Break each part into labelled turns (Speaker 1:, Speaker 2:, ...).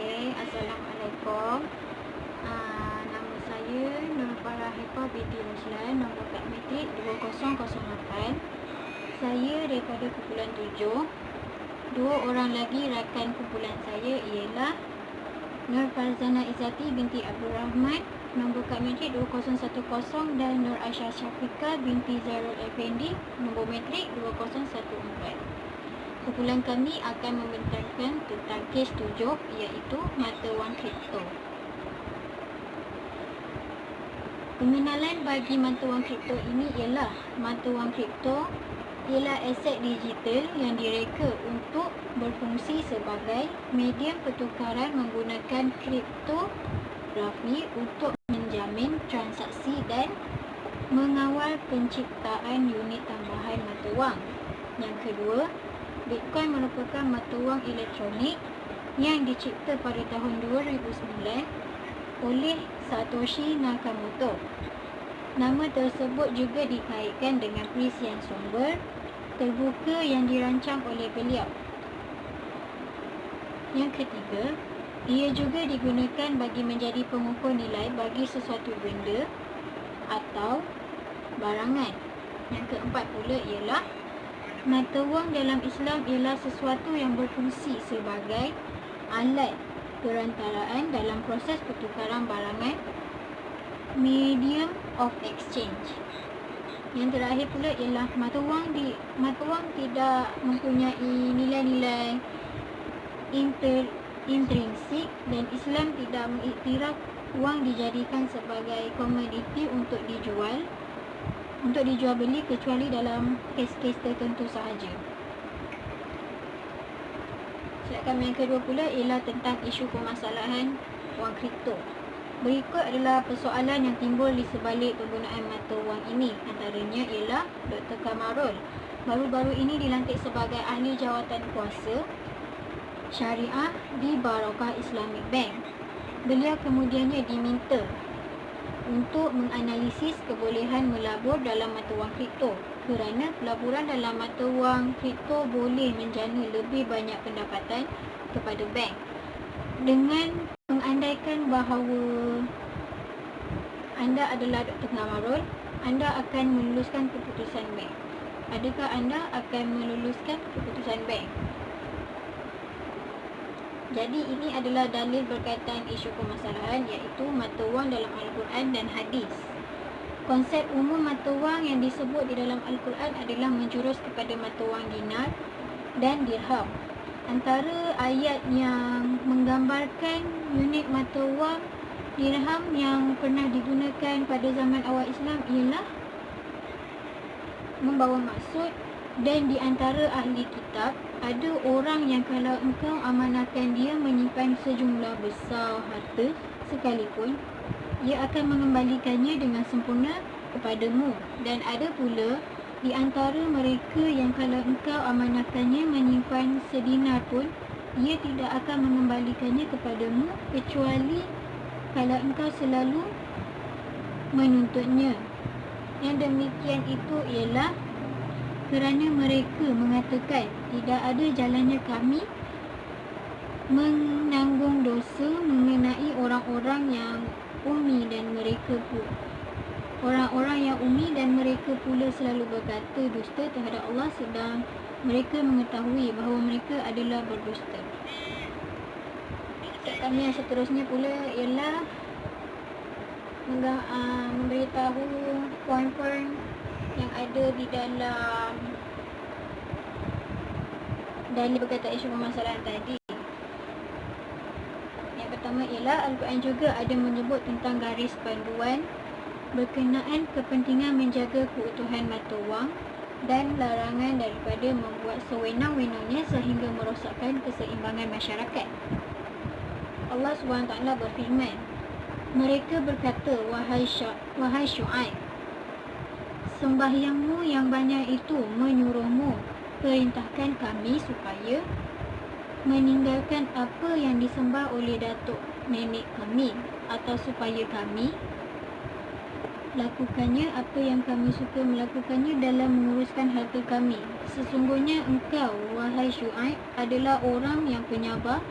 Speaker 1: Assalamualaikum. Nama saya Nur Farah Haifa binti Ruslan, nombor kad matrik 2008. Saya daripada kumpulan 7. Dua orang lagi rakan kumpulan saya ialah Nur Farzana Izzati binti Abdul Rahman, nombor kad matrik 2010, dan Nur Aisyah Syafiqah binti Zairul Effendi, nombor matrik 2014. Kumpulan kami akan membentangkan tentang kes 7, iaitu mata wang kripto. Pengenalan bagi mata wang kripto ini ialah mata wang kripto ialah aset digital yang direka untuk berfungsi sebagai medium pertukaran menggunakan kriptografi untuk menjamin transaksi dan mengawal penciptaan unit tambahan mata wang. Yang kedua, Bitcoin merupakan mata wang elektronik yang dicipta pada tahun 2009 oleh Satoshi Nakamoto. Nama tersebut juga dikaitkan dengan perisian sumber terbuka yang dirancang oleh beliau. Yang ketiga, ia juga digunakan bagi menjadi pengukur nilai bagi sesuatu benda atau barangan. Yang keempat pula ialah mata wang dalam Islam ialah sesuatu yang berfungsi sebagai alat perantaraan dalam proses pertukaran barangan, medium of exchange. Yang terakhir pula ialah mata wang tidak mempunyai nilai-nilai intrinsik, dan Islam tidak mengiktiraf wang dijadikan sebagai komoditi untuk dijual beli kecuali dalam kes-kes tertentu sahaja. Slide kami yang kedua pula ialah tentang isu permasalahan wang kripto. Berikut adalah persoalan yang timbul di sebalik penggunaan mata wang ini. Antaranya ialah Dr. Kamarul baru-baru ini dilantik sebagai ahli jawatan kuasa syariah di Barakah Islamic Bank. Beliau kemudiannya diminta untuk menganalisis kebolehan melabur dalam mata wang kripto, kerana pelaburan dalam mata wang kripto boleh menjana lebih banyak pendapatan kepada bank. Dengan mengandaikan bahawa anda adalah Dr. Kamarul, anda akan meluluskan keputusan bank. Adakah anda akan meluluskan keputusan bank? Jadi ini adalah dalil berkaitan isu permasalahan, iaitu mata wang dalam Al-Quran dan hadis. Konsep umum mata wang yang disebut di dalam Al-Quran adalah menjurus kepada mata wang dinar dan dirham. Antara ayat yang menggambarkan unit mata wang dirham yang pernah digunakan pada zaman awal Islam ialah membawa maksud, dan di antara ahli kitab ada orang yang kalau engkau amanahkan dia menyimpan sejumlah besar harta sekalipun, ia akan mengembalikannya dengan sempurna kepadamu. Dan ada pula di antara mereka yang kalau engkau amanahkannya menyimpan sedinar pun, ia tidak akan mengembalikannya kepadamu kecuali kalau engkau selalu menuntutnya. Yang demikian itu ialah kerana mereka mengatakan tidak ada jalannya kami menanggung dosa mengenai orang-orang yang ummi dan mereka pula. Orang-orang yang ummi dan mereka pula selalu berkata dusta terhadap Allah, sedang mereka mengetahui bahawa mereka adalah berdusta. Kami yang seterusnya pula ialah memberitahu poin-poin yang ada di dalam dalil berkaitan isu permasalahan tadi. Yang pertama ialah Al-Quran juga ada menyebut tentang garis panduan berkenaan kepentingan menjaga keutuhan mata wang dan larangan daripada membuat sewenang-wenangnya sehingga merosakkan keseimbangan masyarakat. Allah SWT berfirman, mereka berkata, wahai Syuaib, sembahyangmu yang banyak itu menyuruhmu, perintahkan kami supaya meninggalkan apa yang disembah oleh datuk nenek kami, atau supaya kami lakukannya apa yang kami suka melakukannya dalam menguruskan harta kami. Sesungguhnya engkau, wahai Syuaib, adalah orang yang penyabar,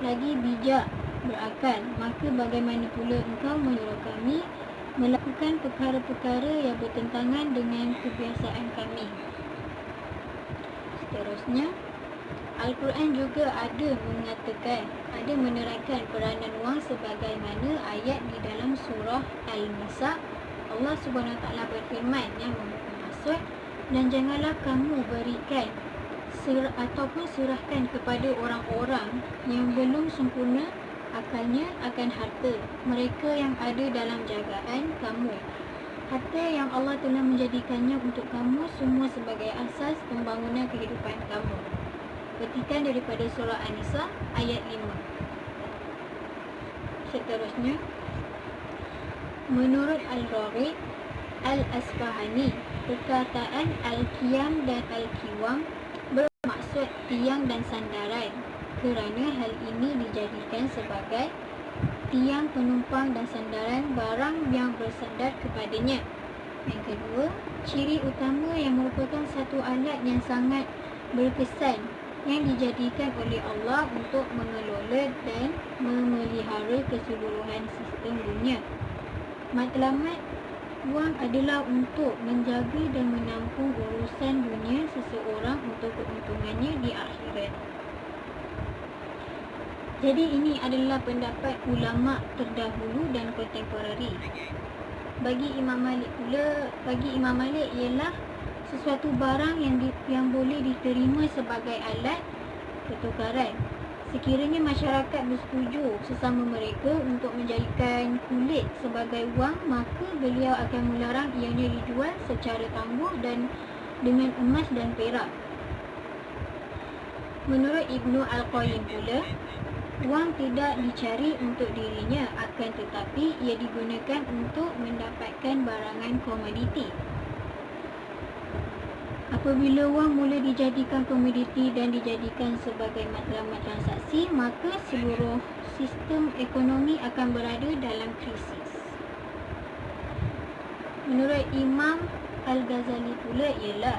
Speaker 1: lagi bijak berakal, maka bagaimana pula engkau menyuruh kami melakukan perkara-perkara yang bertentangan dengan kebiasaan kami. Seterusnya, Al-Quran juga ada menerangkan peranan wang sebagaimana ayat di dalam surah Al-Nisa. Allah SWT berfirman yang bermaksud, dan janganlah kamu berikan ataupun serahkan kepada orang-orang yang belum sempurna akalnya akan harta mereka yang ada dalam jagaan kamu, harta yang Allah telah menjadikannya untuk kamu semua sebagai asas pembangunan kehidupan kamu. Petikan daripada surah An-Nisa ayat 5. Seterusnya, menurut Al-Raghib Al-Asfahani, perkataan Al-Qiyam dan Al-Qiwam bermaksud tiang dan sandaran, kerana hal ini dijadikan sebagai tiang penumpang dan sandaran barang yang bersandar kepadanya. Yang kedua, ciri utama yang merupakan satu alat yang sangat berkesan yang dijadikan oleh Allah untuk mengelola dan memelihara keseluruhan sistem dunia. Matlamat wang adalah untuk menjaga dan menampung urusan dunia seseorang untuk keuntungannya di akhirat. Jadi ini adalah pendapat ulama terdahulu dan kontemporari. Bagi Imam Malik ialah sesuatu barang yang boleh diterima sebagai alat pertukaran. Sekiranya masyarakat bersetuju sesama mereka untuk menjadikan kulit sebagai wang, maka beliau akan melarang ianya dijual secara tangguh dan dengan emas dan perak. Menurut Ibnu Al-Qayyim pula, wang tidak dicari untuk dirinya, akan tetapi ia digunakan untuk mendapatkan barangan komoditi. Apabila wang mula dijadikan komoditi dan dijadikan sebagai matlamat transaksi, maka seluruh sistem ekonomi akan berada dalam krisis. Menurut Imam Al-Ghazali pula ialah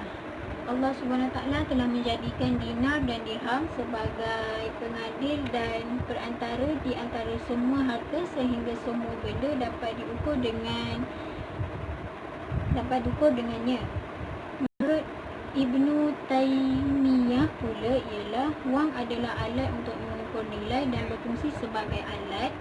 Speaker 1: Allah SWT telah menjadikan dinar dan dirham sebagai pengadil dan perantara di antara semua harta, sehingga semua benda dapat diukur dengannya. Menurut Ibnu Taymiyah pula ialah wang adalah alat untuk mengukur nilai dan berfungsi sebagai alat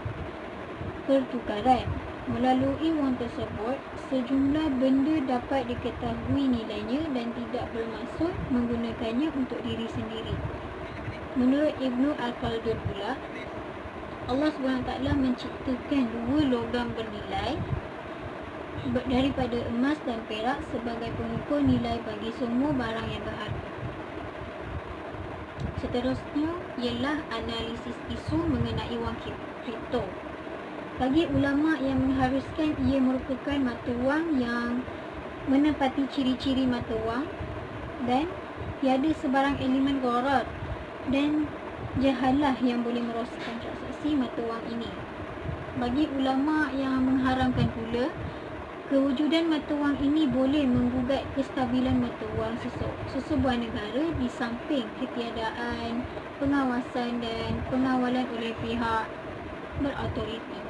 Speaker 1: pertukaran. Melalui wang tersebut, sejumlah benda dapat diketahui nilainya dan tidak bermaksud menggunakannya untuk diri sendiri. Menurut Ibnu Al-Khaldun pula, Allah SWT menciptakan dua logam bernilai daripada emas dan perak sebagai pengukur nilai bagi semua barang yang berharga. Seterusnya ialah analisis isu mengenai wang kripto. Bagi ulama yang mengharuskan ia merupakan mata wang yang menepati ciri-ciri mata wang dan tiada sebarang elemen gharar dan jahalah yang boleh merosakkan transaksi mata wang ini. Bagi ulama yang mengharamkan pula, kewujudan mata wang ini boleh menggugat kestabilan mata wang sesebuah negara di samping ketiadaan pengawasan dan pengawalan oleh pihak berautoriti.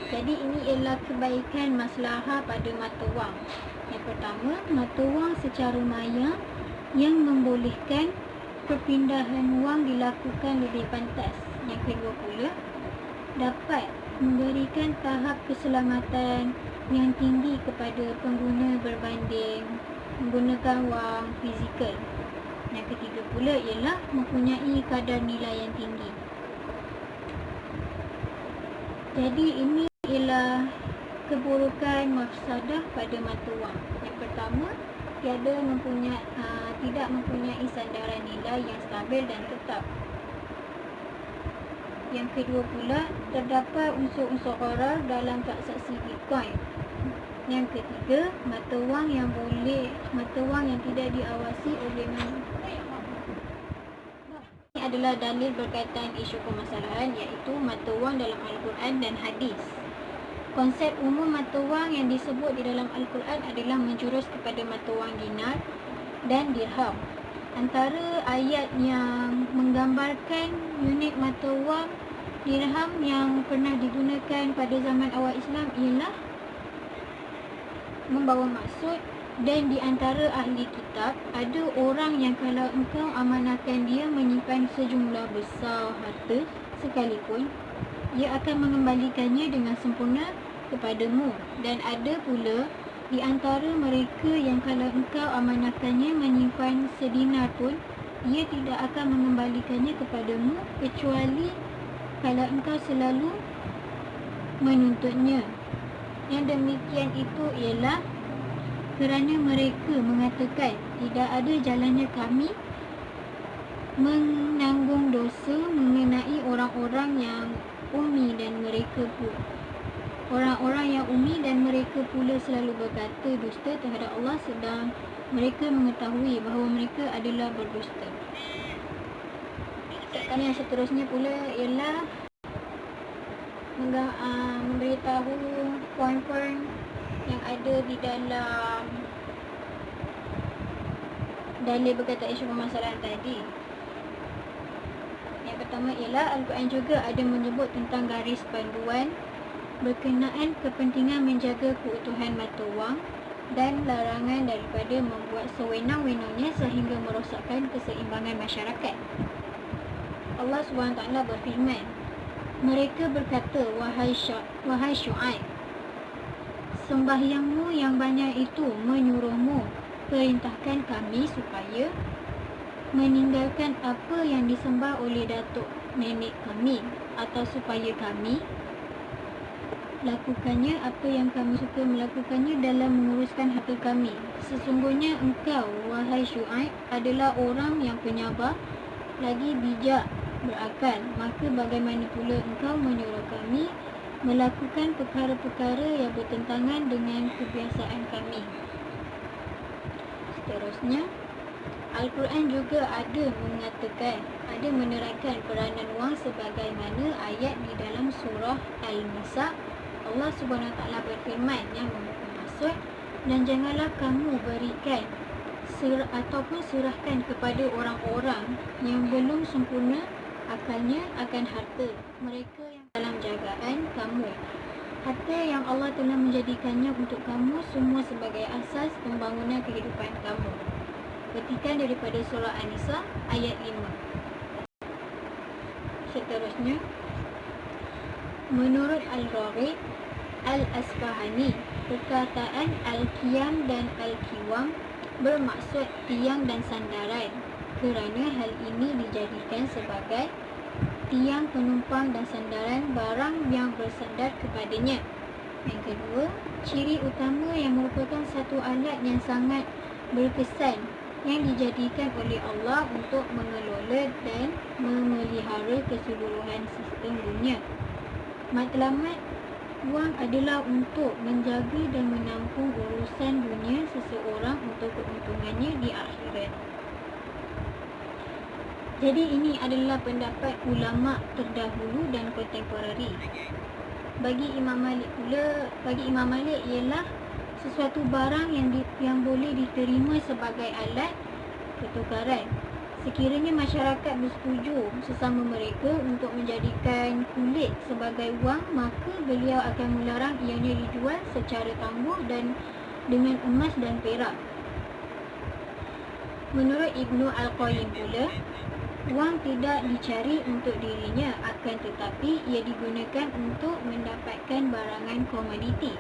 Speaker 1: Jadi ini ialah kebaikan maslahah pada mata wang. Yang pertama, mata wang secara maya yang membolehkan perpindahan wang dilakukan lebih pantas. Yang kedua pula, dapat memberikan tahap keselamatan yang tinggi kepada pengguna berbanding menggunakan wang fizikal. Yang ketiga pula ialah mempunyai kadar nilai yang tinggi. Jadi ini ialah keburukan mafsadah pada mata wang. Yang pertama, tidak mempunyai sandaran nilai yang stabil dan tetap. Yang kedua pula, terdapat unsur-unsur gharar dalam transaksi Bitcoin. Yang ketiga, mata wang yang tidak diawasi oleh ini adalah dalil berkaitan isu permasalahan, iaitu mata wang dalam Al-Quran dan hadis. Konsep umum mata wang yang disebut di dalam Al-Quran adalah menjurus kepada mata wang dinar dan dirham. Antara ayat yang menggambarkan unit mata wang dirham yang pernah digunakan pada zaman awal Islam ialah membawa maksud, dan di antara ahli kitab ada orang yang kalau engkau amanahkan dia menyimpan sejumlah besar harta sekalipun, ia akan mengembalikannya dengan sempurna kepadamu. Dan ada pula di antara mereka yang kalau engkau amanahkannya menyimpan sedinar pun, ia tidak akan mengembalikannya kepadamu kecuali kalau engkau selalu menuntutnya. Yang demikian itu ialah kerana mereka mengatakan tidak ada jalannya kami menanggung dosa mengenai orang-orang yang ummi dan mereka pula. Orang-orang yang ummi dan mereka pula selalu berkata dusta terhadap Allah sedang mereka mengetahui bahawa mereka adalah berdusta. Sekarang yang seterusnya pula ialah memberitahu poin-poin yang ada di dalam dalil berkaitan isu permasalahan tadi. Yang pertama ialah Al-Quran juga ada menyebut tentang garis panduan berkenaan kepentingan menjaga keutuhan mata wang dan larangan daripada membuat sewenang-wenangnya sehingga merosakkan keseimbangan masyarakat. Allah SWT berfirman, mereka berkata, wahai Syuaib, sembahyangmu yang banyak itu menyuruhmu, perintahkan kami supaya meninggalkan apa yang disembah oleh datuk nenek kami, atau supaya kami lakukannya apa yang kami suka melakukannya dalam menguruskan harta kami. Sesungguhnya engkau, wahai Syuaib, adalah orang yang penyabar lagi bijak berakal. Maka bagaimana pula engkau menyuruh kami melakukan perkara-perkara yang bertentangan dengan kebiasaan kami. Seterusnya, Al-Quran juga ada mengatakan, ada menerangkan peranan wang sebagaimana ayat di dalam surah Al-Nisa. Allah SWT berfirman yang bermaksud, dan janganlah kamu berikan ataupun serahkan kepada orang-orang yang belum sempurna akalnya akan harta mereka yang dalam jagaan kamu. Harta yang Allah telah menjadikannya untuk kamu semua sebagai asas pembangunan kehidupan kamu. Petikan daripada surah An-Nisa ayat 5. Seterusnya, menurut Al-Raghib Al-Asfahani, perkataan Al-Qiyam dan Al-Qiwam bermaksud tiang dan sandaran, kerana hal ini dijadikan sebagai tiang penumpang dan sandaran barang yang bersandar kepadanya. Yang kedua, ciri utama yang merupakan satu alat yang sangat berkesan yang dijadikan oleh Allah untuk mengelola dan memelihara keseluruhan sistem dunia. Matlamat wang adalah untuk menjaga dan menampung urusan dunia seseorang untuk keuntungannya di akhirat. Jadi ini adalah pendapat ulama terdahulu dan kontemporari. Bagi Imam Malik ialah sesuatu barang yang boleh diterima sebagai alat pertukaran. Sekiranya masyarakat bersetuju sesama mereka untuk menjadikan kulit sebagai wang, maka beliau akan melarang ianya dijual secara tangguh dan dengan emas dan perak. Menurut Ibnu Al-Qayyim pula, wang tidak dicari untuk dirinya, akan tetapi ia digunakan untuk mendapatkan barangan komoditi.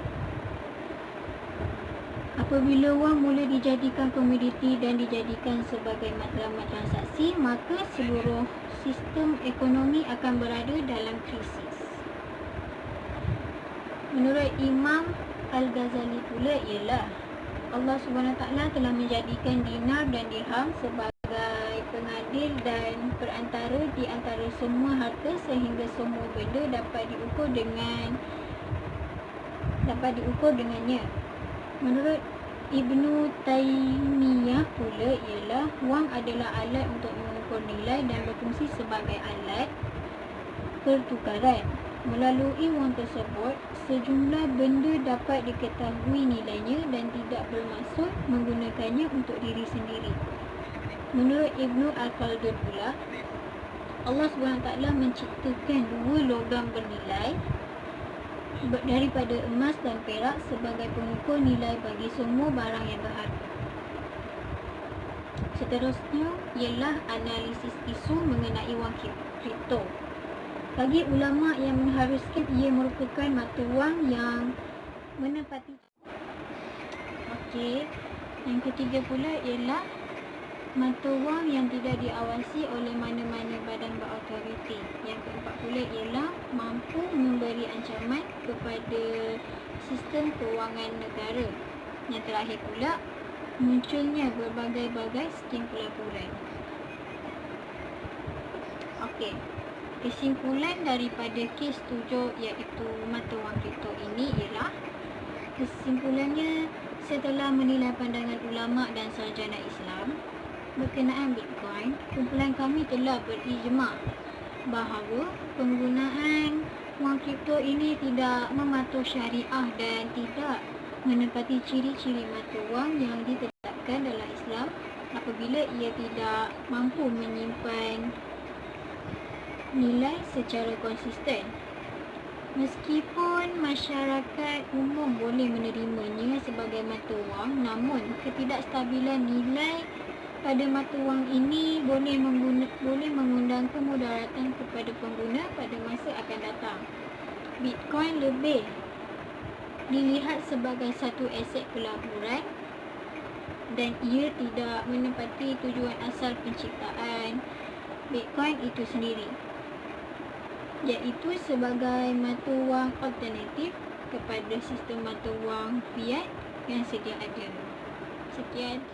Speaker 1: Apabila wang mula dijadikan komoditi dan dijadikan sebagai matlamat transaksi, maka seluruh sistem ekonomi akan berada dalam krisis. Menurut Imam Al-Ghazali pula ialah Allah SWT telah menjadikan dinar dan dirham sebagai pengadil dan perantara di antara semua harta, sehingga semua benda dapat diukur dengannya. Menurut Ibnu Taymiyah pula ialah wang adalah alat untuk mengukur nilai dan berfungsi sebagai alat pertukaran. Melalui wang tersebut, sejumlah benda dapat diketahui nilainya dan tidak bermaksud menggunakannya untuk diri sendiri. Menurut Ibnu Al-Khaldun pula, Allah SWT menciptakan dua logam bernilai daripada emas dan perak sebagai pengukur nilai bagi semua barang yang berharga. Seterusnya ialah analisis isu mengenai wang kripto. Bagi ulama yang mengharuskan ia merupakan mata wang yang menepati. Okey, yang ketiga pula ialah mata wang yang tidak diawasi oleh mana-mana badan berautoriti. Yang keempat pula ialah mampu memberi ancaman kepada sistem kewangan negara. Yang terakhir pula, munculnya berbagai-bagai skim pelaburan. Okey, kesimpulan daripada kes 7 iaitu mata wang kripto ini ialah, kesimpulannya, setelah menilai pandangan ulama dan sarjana Islam berkenaan Bitcoin, kumpulan kami telah berijma bahawa penggunaan wang kripto ini tidak mematuhi syariah dan tidak menepati ciri-ciri mata wang yang ditetapkan dalam Islam apabila ia tidak mampu menyimpan nilai secara konsisten. Meskipun masyarakat umum boleh menerimanya sebagai mata wang, namun ketidakstabilan nilai pada mata wang ini boleh mengundang kemudaratan kepada pengguna pada masa akan datang. Bitcoin lebih dilihat sebagai satu aset pelaburan dan ia tidak menepati tujuan asal penciptaan Bitcoin itu sendiri, iaitu sebagai mata wang alternatif kepada sistem mata wang fiat yang sedia ada. Sekian.